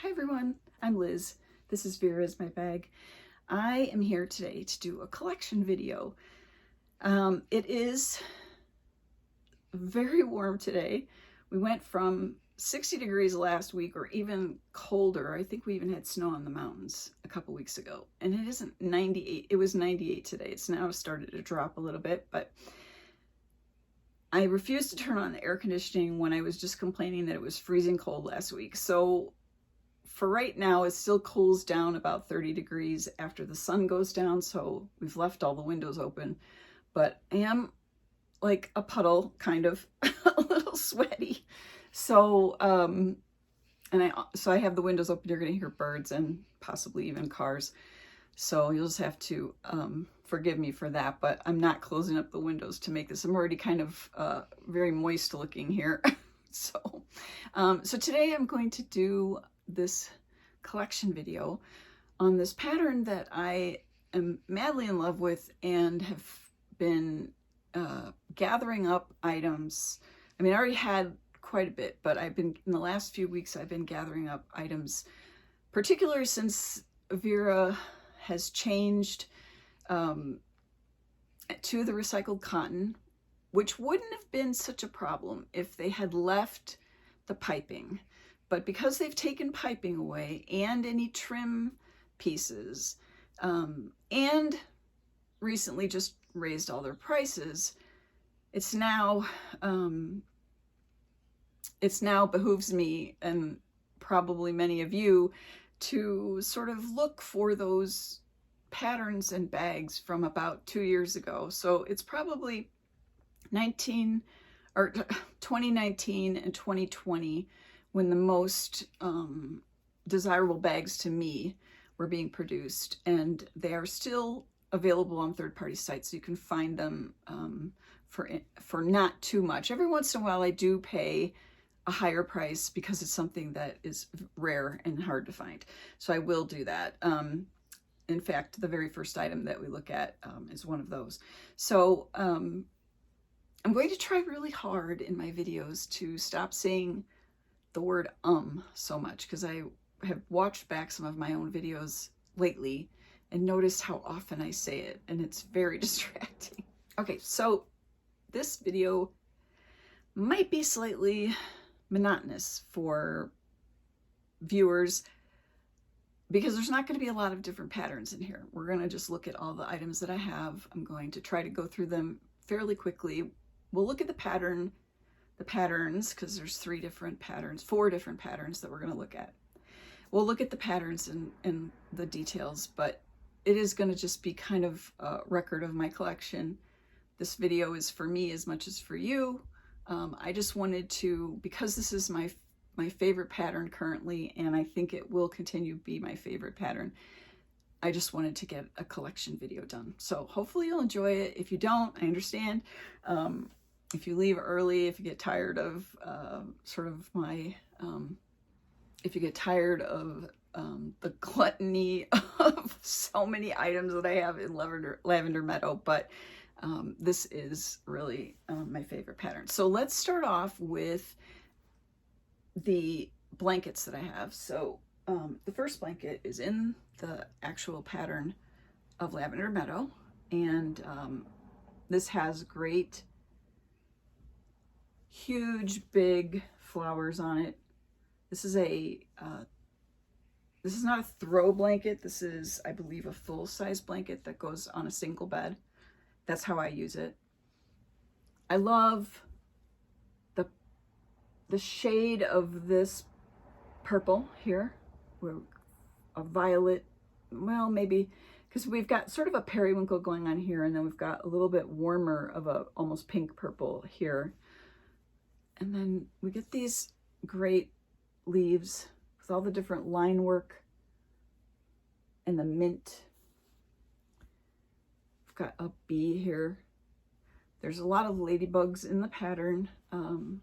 Hi everyone, I'm Liz. This is Vera's My Bag. I am here today to do a collection video. It is very warm today. We went from 60 degrees last week or even colder. I think we even had snow on the mountains a couple weeks ago. And it isn't 98, it was 98 today. It's now started to drop a little bit, but I refused to turn on the air conditioning when I was just complaining that it was freezing cold last week. So for right now, it still cools down about 30 degrees after the sun goes down, so we've left all the windows open, but I am like a puddle, kind of, a little sweaty. So, I have the windows open. You're gonna hear birds and possibly even cars. So you'll just have to forgive me for that, but I'm not closing up the windows to make this. I'm already kind of very moist looking here. So today I'm going to do this collection video on this pattern that I am madly in love with and have been gathering up items. I mean, I already had quite a bit, but in the last few weeks, I've been gathering up items, particularly since Vera has changed to the recycled cotton, which wouldn't have been such a problem if they had left the piping. But because they've taken piping away and any trim pieces, and recently just raised all their prices, it's now behooves me and probably many of you to sort of look for those patterns and bags from about 2 years ago. So it's probably 2019 and 2020 when the most desirable bags to me were being produced, and they are still available on third-party sites, so you can find them for not too much. Every once in a while I do pay a higher price because it's something that is rare and hard to find, so I will do that. In fact, the very first item that we look at is one of those. So I'm going to try really hard in my videos to stop saying the word so much, because I have watched back some of my own videos lately and noticed how often I say it, and it's very distracting. Okay, so this video might be slightly monotonous for viewers because there's not going to be a lot of different patterns in here. We're going to just look at all the items that I have. I'm going to try to go through them fairly quickly. We'll look at the patterns, because there's four different patterns that we're going to look at. We'll look at the patterns and the details, but it is going to just be kind of a record of my collection. This video is for me as much as for you. I just wanted to, because this is my favorite pattern currently, and I think it will continue to be my favorite pattern, I just wanted to get a collection video done. So hopefully you'll enjoy it. If you don't, I understand. If you leave early, if you get tired of if you get tired of the gluttony of so many items that I have in Lavender Meadow, but this is really my favorite pattern. So let's start off with the blankets that I have. So the first blanket is in the actual pattern of Lavender Meadow, and this has great huge big flowers on it. This is not a throw blanket. This is, I believe, a full-size blanket that goes on a single bed. That's how I use it. I love the shade of this purple here, where a violet, well, maybe, because we've got sort of a periwinkle going on here, and then we've got a little bit warmer of a almost pink purple here. And then we get these great leaves with all the different line work and the mint. We've got a bee here. There's a lot of ladybugs in the pattern. I'm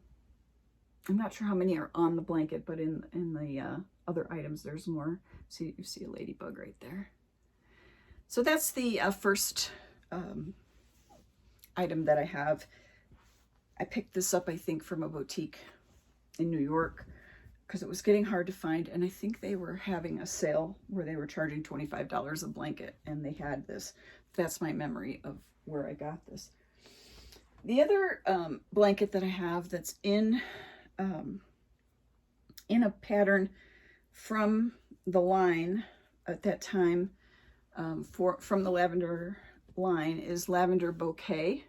not sure how many are on the blanket, but in the other items there's more. See, you see a ladybug right there. So that's the first item that I have. I picked this up, I think, from a boutique in New York a because it was getting hard to find, and I think they were having a sale where they were charging $25 a blanket, and they had this. That's my memory of where I got this. The other blanket that I have that's in a pattern from the line at that time, from the Lavender line, is Lavender Bouquet.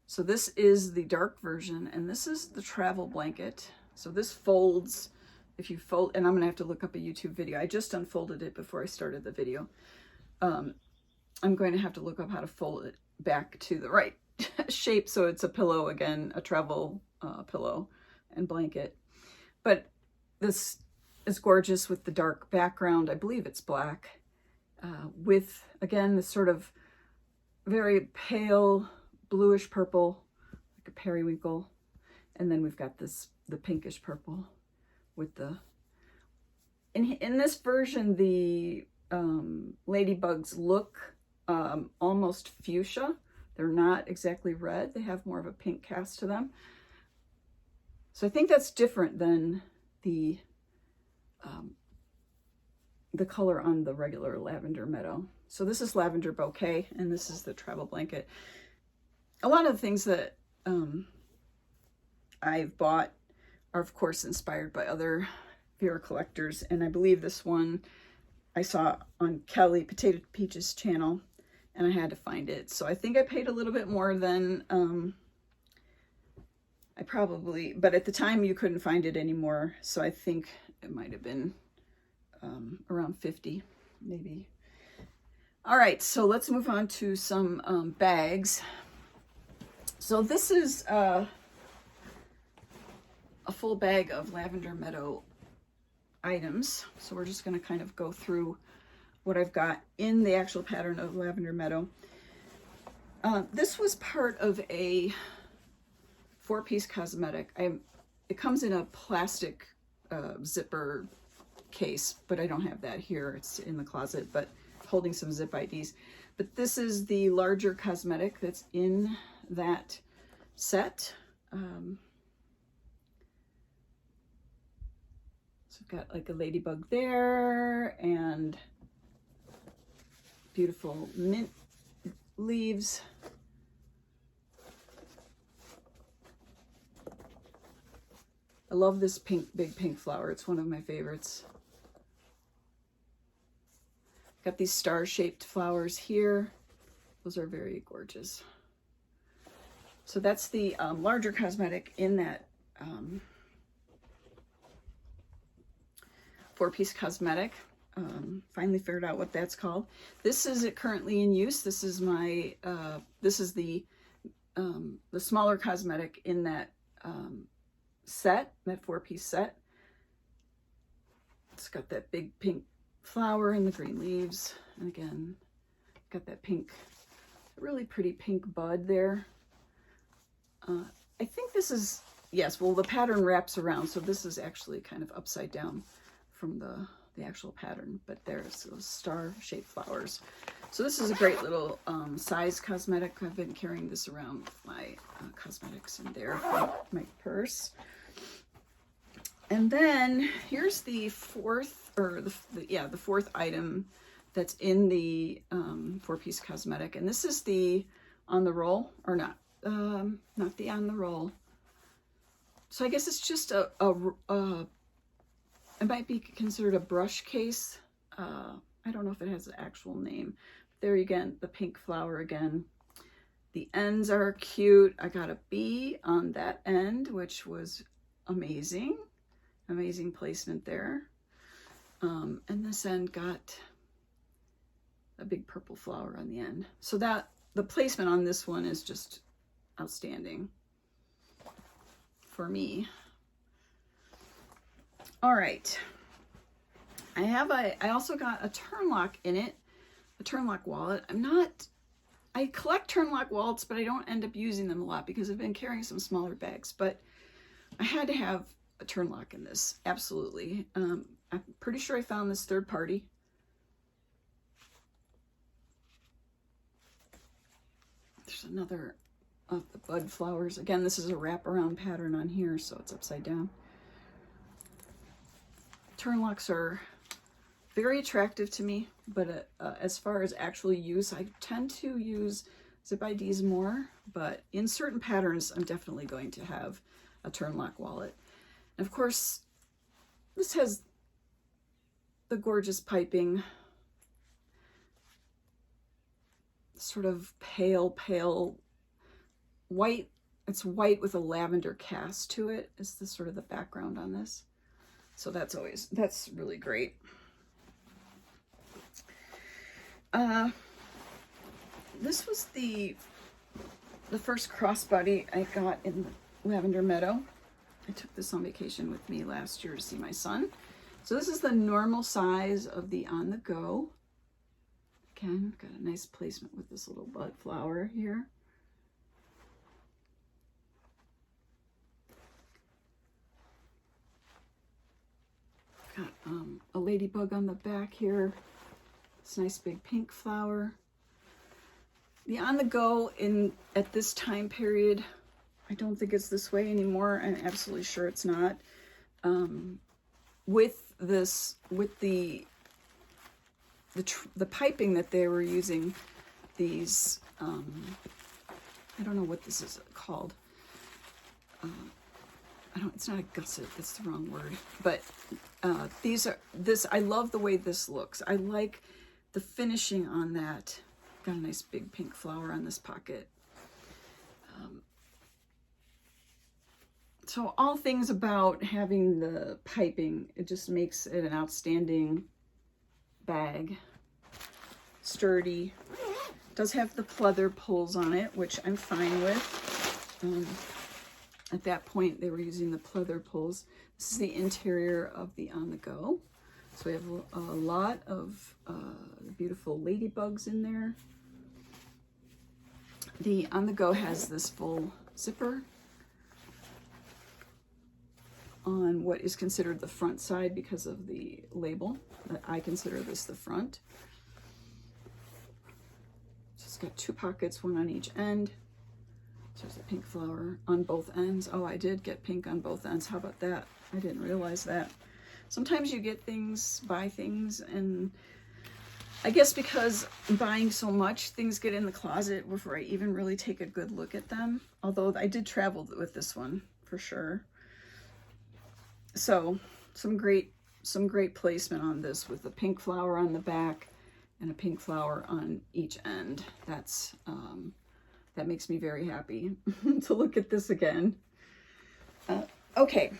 So this is the dark version, and this is the travel blanket. So this folds, if you fold, and I'm gonna have to look up a YouTube video. I just unfolded it before I started the video. I'm going to have to look up how to fold it back to the right shape so it's a pillow again, a travel pillow and blanket. But this is gorgeous with the dark background. I believe it's black, with, again, this sort of very pale bluish purple, like a periwinkle. And then we've got the pinkish purple with the, in this version, the ladybugs look almost fuchsia. They're not exactly red. They have more of a pink cast to them. So I think that's different than the color on the regular Lavender Meadow. So this is Lavender Bouquet, and this is the travel blanket. A lot of the things that I've bought are, of course, inspired by other Vera collectors, and I believe this one I saw on Kelly Potato Peach's channel, and I had to find it. So I think I paid a little bit more than I probably, but at the time you couldn't find it anymore, so I think it might have been around 50, maybe. All right, so let's move on to some bags. So this is a full bag of Lavender Meadow items. So we're just going to kind of go through what I've got in the actual pattern of Lavender Meadow. This was part of a 4-piece cosmetic. It comes in a plastic zipper case, but I don't have that here. It's in the closet, but holding some zip IDs. But this is the larger cosmetic that's in that set. So I've got like a ladybug there, and beautiful mint leaves. I love this pink, big pink flower. It's one of my favorites. Got these star-shaped flowers here. Those are very gorgeous. So that's the larger cosmetic in that 4-piece cosmetic. Finally figured out what that's called. This is it currently in use. This is my this is the smaller cosmetic in that set, that 4-piece set. It's got that big pink flower and the green leaves, and again got that pink, really pretty pink bud there. I think this is, yes, well, the pattern wraps around, so this is actually kind of upside down from the actual pattern, but there's those star-shaped flowers. So this is a great little size cosmetic. I've been carrying this around with my cosmetics in there for my purse. And then here's the fourth, or the fourth item that's in the 4-piece cosmetic, and this is the on the roll, or not the on the roll. So I guess it's just it might be considered a brush case. I don't know if it has an actual name. There again, the pink flower again. The ends are cute. I got a bee on that end, which was amazing. Amazing placement there. And this end got a big purple flower on the end. So that the placement on this one is just outstanding for me. All right. I also got a turn lock in it, a turn lock wallet. I collect turn lock wallets, but I don't end up using them a lot because I've been carrying some smaller bags, but I had to have a turn lock in this, absolutely. I'm pretty sure I found this third party. There's another of the bud flowers. Again, this is a wraparound pattern on here, so it's upside down. turn locks are very attractive to me, but as far as actual use, I tend to use zip IDs more, but in certain patterns, I'm definitely going to have a turn lock wallet. And of course, this has the gorgeous piping, sort of pale white. It's white with a lavender cast to it is the sort of the background on this. So that's really great. This was the first crossbody I got in Lavender Meadow. I took this on vacation with me last year to see my son. So this is the normal size of the On the Go. Again, got a nice placement with this little bud flower here. Got a ladybug on the back here. This nice big pink flower. The On the Go at this time period, I don't think it's this way anymore. I'm absolutely sure it's not. With the piping that they were using, these I don't know what this is called. It's not a gusset, that's the wrong word. But I love the way this looks. I like the finishing on that. Got a nice big pink flower on this pocket. So all things about having the piping, it just makes it an outstanding bag. Sturdy. Does have the pleather pulls on it, which I'm fine with. At that point, they were using the pleather pulls. This is the interior of the On the Go. So we have a lot of beautiful ladybugs in there. The On the Go has this full zipper on what is considered the front side because of the label. I consider this the front. So it's got two pockets, one on each end. So there's a pink flower on both ends. Oh, I did get pink on both ends. How about that? I didn't realize that. Sometimes you get things, buy things, and I guess because I'm buying so much, things get in the closet before I even really take a good look at them. Although I did travel with this one for sure. So some great placement on this with a pink flower on the back and a pink flower on each end. That makes me very happy to look at this again. Okay.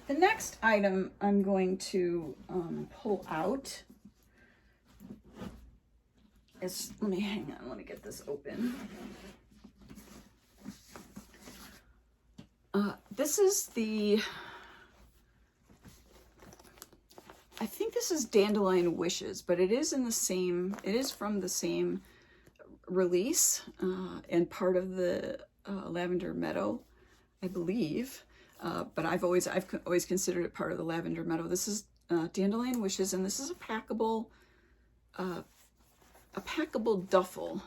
The next item I'm going to pull out is, let me get this open. This is I think this is Dandelion Wishes, but it is from the same release and part of the Lavender Meadow, I believe. But I've always considered it part of the Lavender Meadow. This is Dandelion Wishes, and this is a packable duffel.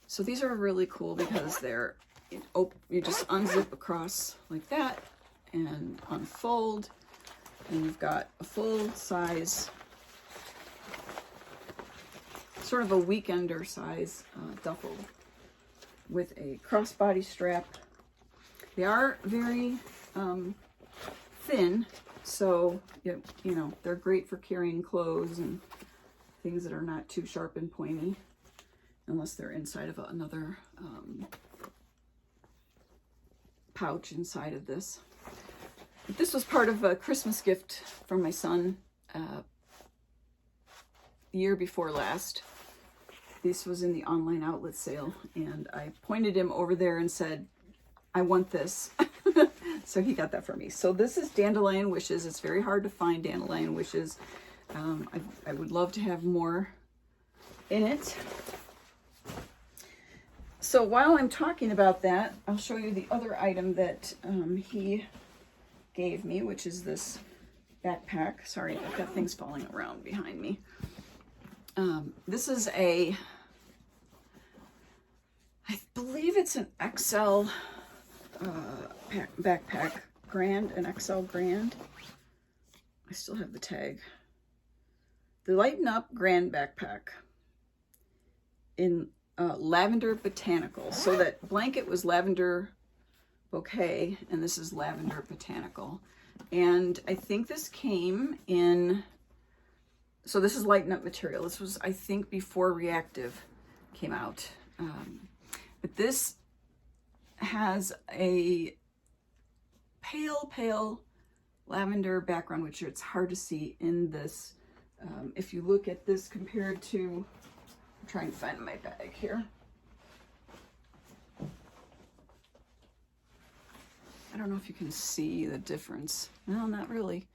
So these are really cool because they're, you just unzip across like that and unfold, and you've got a full size, sort of a weekender size duffel with a crossbody strap. They are very thin, so you know they're great for carrying clothes and things that are not too sharp and pointy, unless they're inside of another pouch inside of this. But this was part of a Christmas gift from my son year before last. This was in the online outlet sale, and I pointed him over there and said, I want this. So he got that for me. So this is Dandelion Wishes. It's very hard to find Dandelion Wishes. I would love to have more in it. So while I'm talking about that, I'll show you the other item that he gave me, which is this backpack. Sorry, I've got things falling around behind me. This is I believe it's an XL backpack Grand, an XL Grand. I still have the tag. The Lighten Up Grand Backpack in Lavender Botanical. So that blanket was Lavender Bouquet, and this is Lavender Botanical. And I think this came in, so this is Lighten Up material. This was, I think, before Reactive came out. But this has a pale lavender background, which it's hard to see in this. If you look at this compared to, I'm trying to find my bag here. I don't know if you can see the difference. No, not really.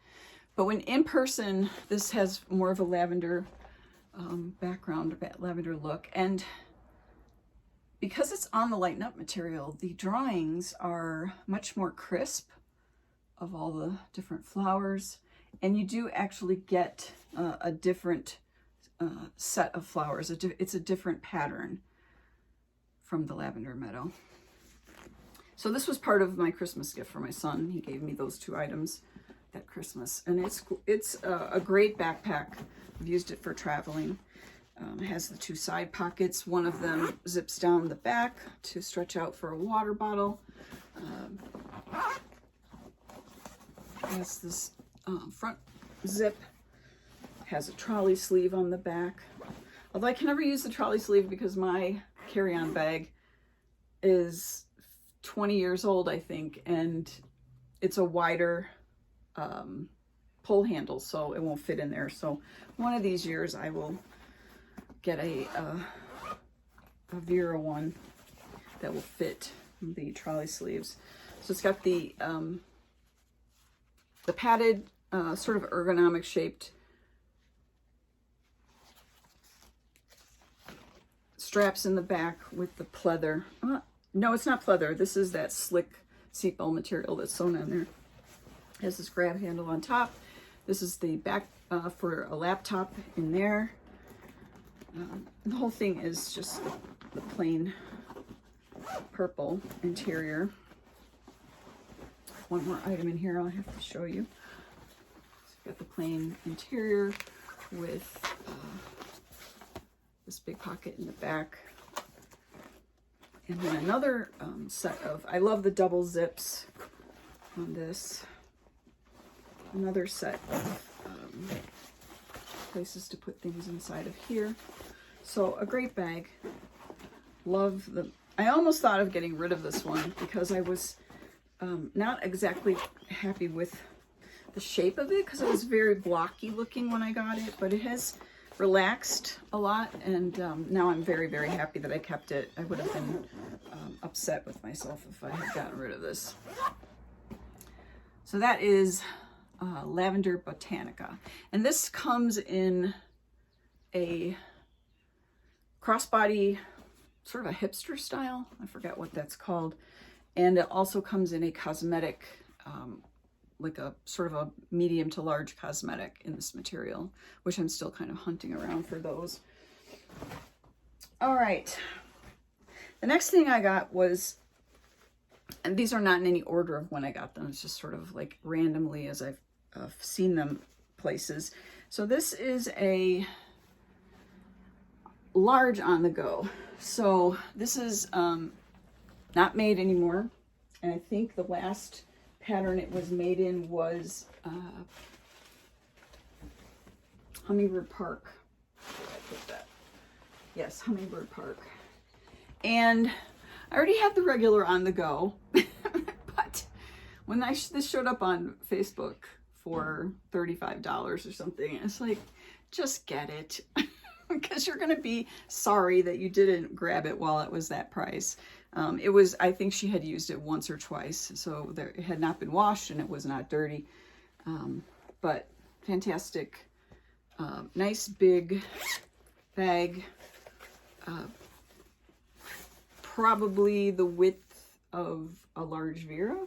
But when in person, this has more of a lavender background, lavender look. And because it's on the Lighten Up material, the drawings are much more crisp of all the different flowers. And you do actually get a different set of flowers. It's a different pattern from the Lavender Meadow. So this was part of my Christmas gift for my son. He gave me those 2 items at Christmas. And it's a great backpack. I've used it for traveling. It has the 2 side pockets. One of them zips down the back to stretch out for a water bottle. It has this front zip. Has a trolley sleeve on the back. Although I can never use the trolley sleeve because my carry-on bag is 20 years old, I think, and it's a wider pull handle, so it won't fit in there. So one of these years I will get a Vera one that will fit the trolley sleeves. So it's got the padded, sort of ergonomic shaped straps in the back with the pleather. No, it's not pleather. This is that slick seatbelt material that's sewn on there. It has this grab handle on top. This is the back for a laptop in there. The whole thing is just the plain purple interior. One more item in here I'll have to show you. So I've got the plain interior with this big pocket in the back. And then another set of, I love the double zips on this. Another set of places to put things inside of here. So a great bag. Love the, I almost thought of getting rid of this one because I was not exactly happy with the shape of it because it was very blocky looking when I got it, but it has relaxed a lot, and now I'm very happy that I kept it. I would have been upset with myself if I had gotten rid of this. So that is Lavender Botanica, and this comes in a crossbody, sort of a hipster style. I forget what that's called. And it also comes in a cosmetic, like a sort of a medium to large cosmetic in this material, which I'm still kind of hunting around for those. All right. The next thing I got was, and these are not in any order of when I got them. It's just sort of like randomly as I've seen them places. So this is a large on the go. So this is not made anymore. And I think the last pattern it was made in was Hummingbird Park. Where did I put that? Yes, Hummingbird Park. And I already had the regular on the go, but when this showed up on Facebook for $35 or something, it's like, just get it. Because you're going to be sorry that you didn't grab it while it was that price. It was, I think she had used it once or twice, so it had not been washed and it was not dirty. But fantastic, nice big bag, probably the width of a large Vera.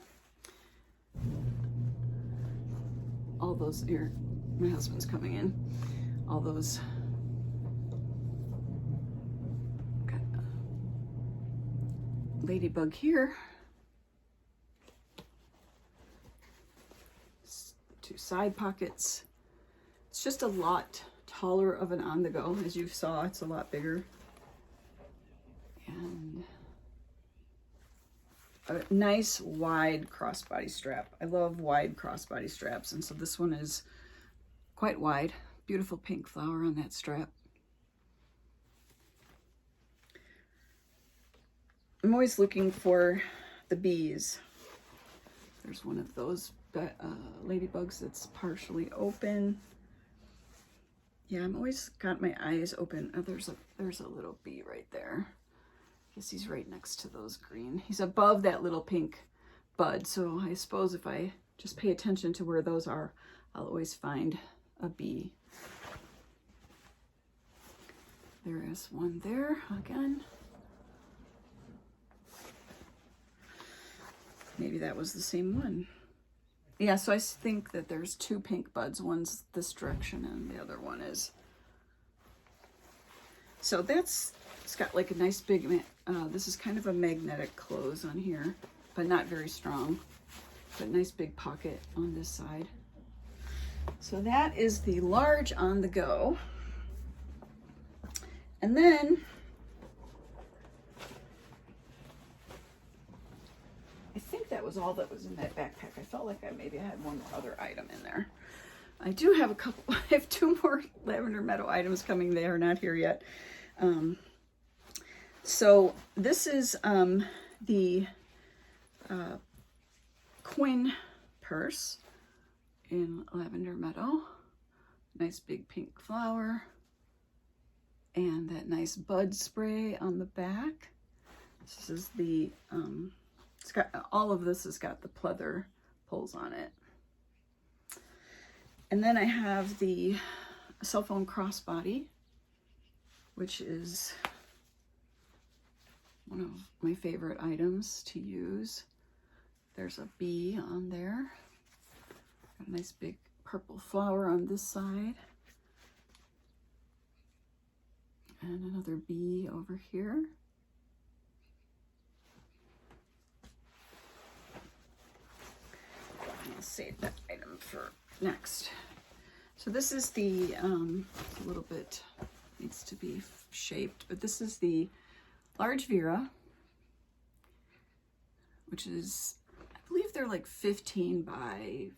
All those here, my husband's coming in, all those. Ladybug here. 2 side pockets. It's just a lot taller of an on-the-go. As you saw, it's a lot bigger. And a nice wide crossbody strap. I love wide crossbody straps, and so this one is quite wide. Beautiful pink flower on that strap. I'm always looking for the bees. There's one of those ladybugs that's partially open. Yeah, I'm always got my eyes open. Oh, there's a little bee right there. I guess he's right next to those green. He's above that little pink bud, so I suppose if I just pay attention to where those are, I'll always find a bee. There is one there again. Maybe that was the same one. Yeah, so I think that there's 2 pink buds. One's this direction and the other one is. So it's got like a nice big, this is kind of a magnetic close on here, but not very strong. But nice big pocket on this side. So that is the large on the go. And then I think that was all that was in that backpack. I felt like I maybe had one other item in there. I do have a couple, I have 2 more Lavender Meadow items coming. They are not here yet. So this is the Quinn purse in Lavender Meadow. Nice big pink flower. And that nice bud spray on the back. This is the, it's got, all of this has got the pleather pulls on it. And then I have the cell phone crossbody, which is one of my favorite items to use. There's a bee on there. Got a nice big purple flower on this side. And another bee over here. I'll save that item for next. So this is the, a little bit needs to be shaped, but this is the large Vera, which is, I believe they're like 15 by,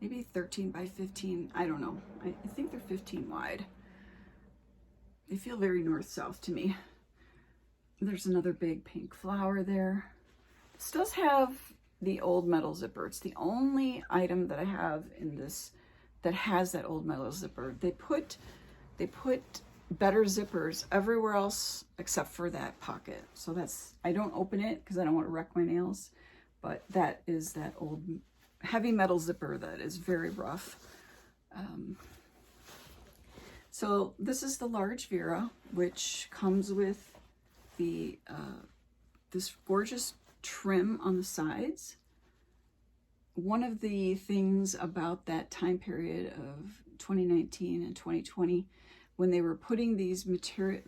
maybe 13 by 15. I don't know. I think they're 15 wide. They feel very north-south to me. There's another big pink flower there. This does have the old metal zipper. It's the only item that I have in this that has that old metal zipper. They put better zippers everywhere else except for that pocket. So that's, I don't open it because I don't want to wreck my nails, but that is that old heavy metal zipper that is very rough. So this is the large Vera, which comes with the this gorgeous trim on the sides. One of the things about that time period of 2019 and 2020, when they were putting these material,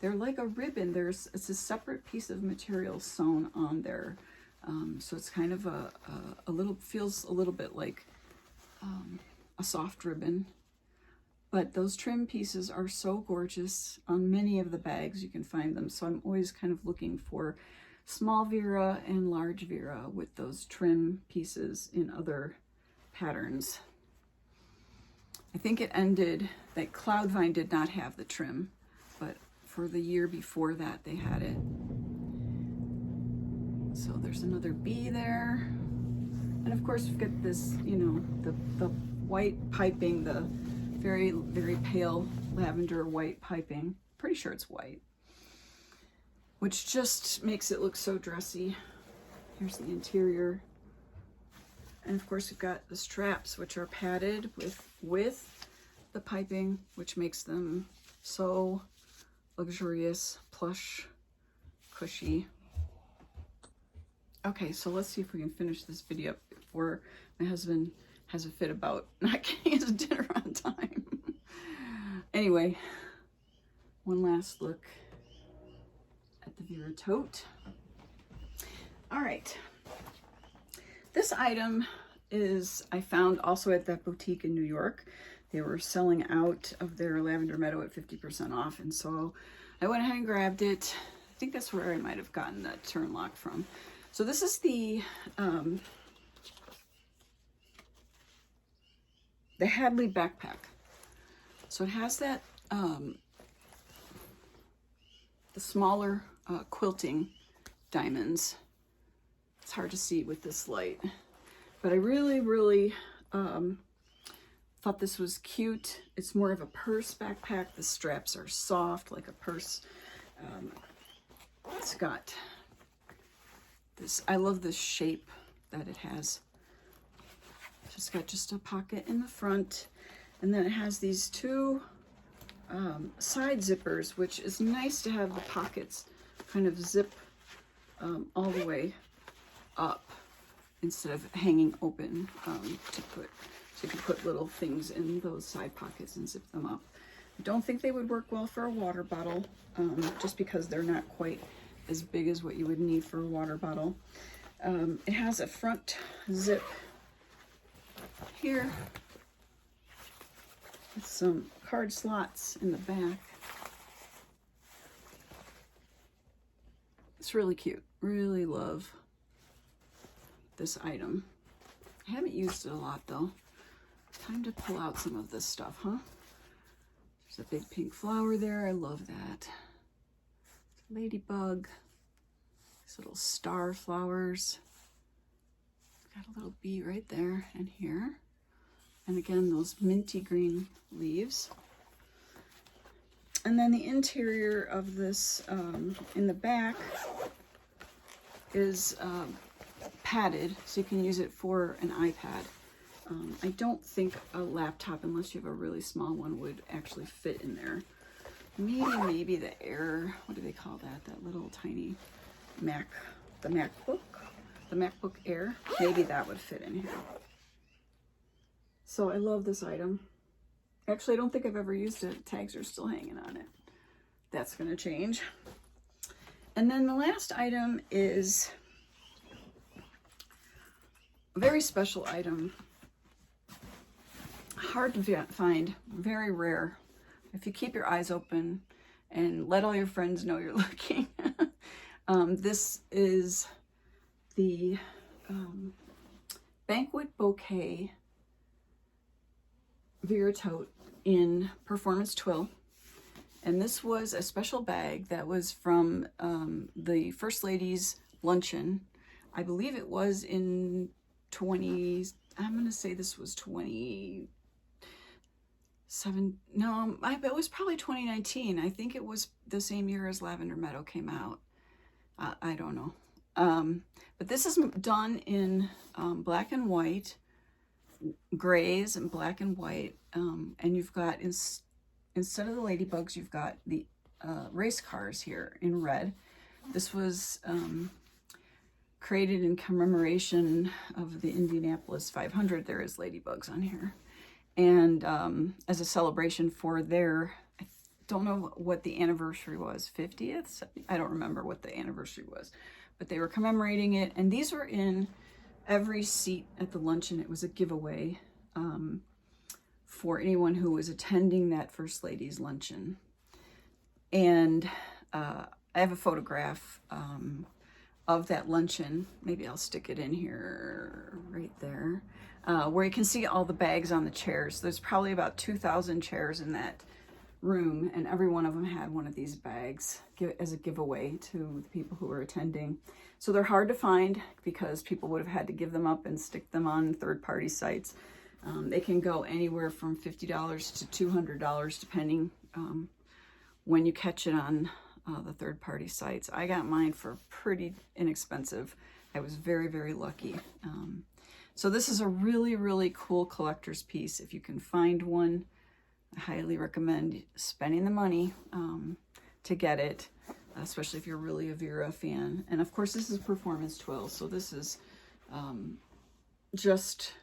they're like a ribbon. It's a separate piece of material sewn on there, so it's kind of a little, feels a little bit like a soft ribbon. But those trim pieces are so gorgeous. On many of the bags you can find them. So I'm always kind of looking for small Vera and large Vera with those trim pieces in other patterns. I think it ended, that Cloudvine did not have the trim, but for the year before that they had it. So there's another bee there. And of course we've got this, you know, the white piping, the very, very pale lavender white piping. Pretty sure it's white, which just makes it look so dressy. Here's the interior. And of course we've got the straps, which are padded with the piping, which makes them so luxurious, plush, cushy. Okay, so let's see if we can finish this video up before my husband has a fit about not getting his dinner on time. Anyway, one last look at the Veritote. All right, This item is, I found also at that boutique in New York. They were selling out of their Lavender Meadow at 50% off, and so I went ahead and grabbed it. I think that's where I might have gotten that turn lock from. So this is the Hadley Backpack. So it has that the smaller quilting diamonds. It's hard to see with this light, but I really thought this was cute. It's more of a purse backpack. The straps are soft like a purse. It's got this, I love this shape that it has. It's got just a pocket in the front, and then it has these two side zippers, which is nice to have the pockets kind of zip all the way up instead of hanging open to put, so you can put little things in those side pockets and zip them up. I don't think they would work well for a water bottle, just because they're not quite as big as what you would need for a water bottle. It has a front zip here with some card slots in the back. It's really cute. Really love this item. I haven't used it a lot though. Time to pull out some of this stuff, huh? There's a big pink flower there. I love that. Ladybug. These little star flowers. Got a little bee right there and here. And again, those minty green leaves. And then the interior of this in the back is padded, so you can use it for an iPad. I don't think a laptop, unless you have a really small one, would actually fit in there. Maybe the Air, what do they call that? That little tiny Mac, the MacBook Air. Maybe that would fit in here. So I love this item. Actually, I don't think I've ever used it. Tags are still hanging on it. That's going to change. And then the last item is a very special item. Hard to find, very rare. If you keep your eyes open and let all your friends know you're looking. This is the Banquet Bouquet Veritote in Performance Twill. And this was a special bag that was from the First Lady's luncheon. I believe it was in I'm going to say this was 27, no, it was probably 2019. I think it was the same year as Lavender Meadow came out. I don't know. But this is done in black and white, grays and black and white. And you've got, instead of the ladybugs, you've got the race cars here in red. This was created in commemoration of the Indianapolis 500. There is ladybugs on here. And as a celebration for their, I don't know what the anniversary was, 50th? I don't remember what the anniversary was, but they were commemorating it. And these were in every seat at the luncheon. It was a giveaway for anyone who was attending that First Lady's luncheon. And I have a photograph of that luncheon. Maybe I'll stick it in here right there, where you can see all the bags on the chairs. There's probably about 2,000 chairs in that room, and every one of them had one of these bags as a giveaway to the people who were attending. So they're hard to find because people would have had to give them up and stick them on third-party sites. They can go anywhere from $50 to $200 depending when you catch it on the third-party sites. I got mine for pretty inexpensive. I was very, very lucky. So this is a really, really cool collector's piece. If you can find one, I highly recommend spending the money to get it, especially if you're really a Vera fan. And of course, this is Performance Twill, so this is just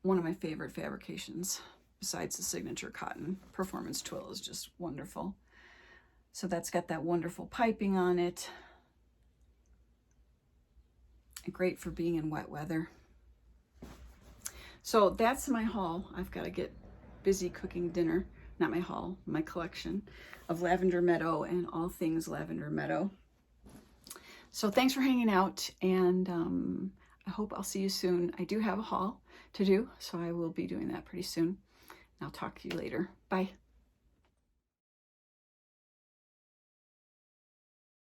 one of my favorite fabrications besides the signature cotton. Performance Twill is just wonderful. So that's got that wonderful piping on it. great for being in wet weather. So that's my haul. I've got to get busy cooking dinner. Not my haul, my collection of Lavender Meadow and all things Lavender Meadow. So thanks for hanging out, and I hope I'll see you soon. I do have a haul to do, so I will be doing that pretty soon. I'll talk to you later. Bye.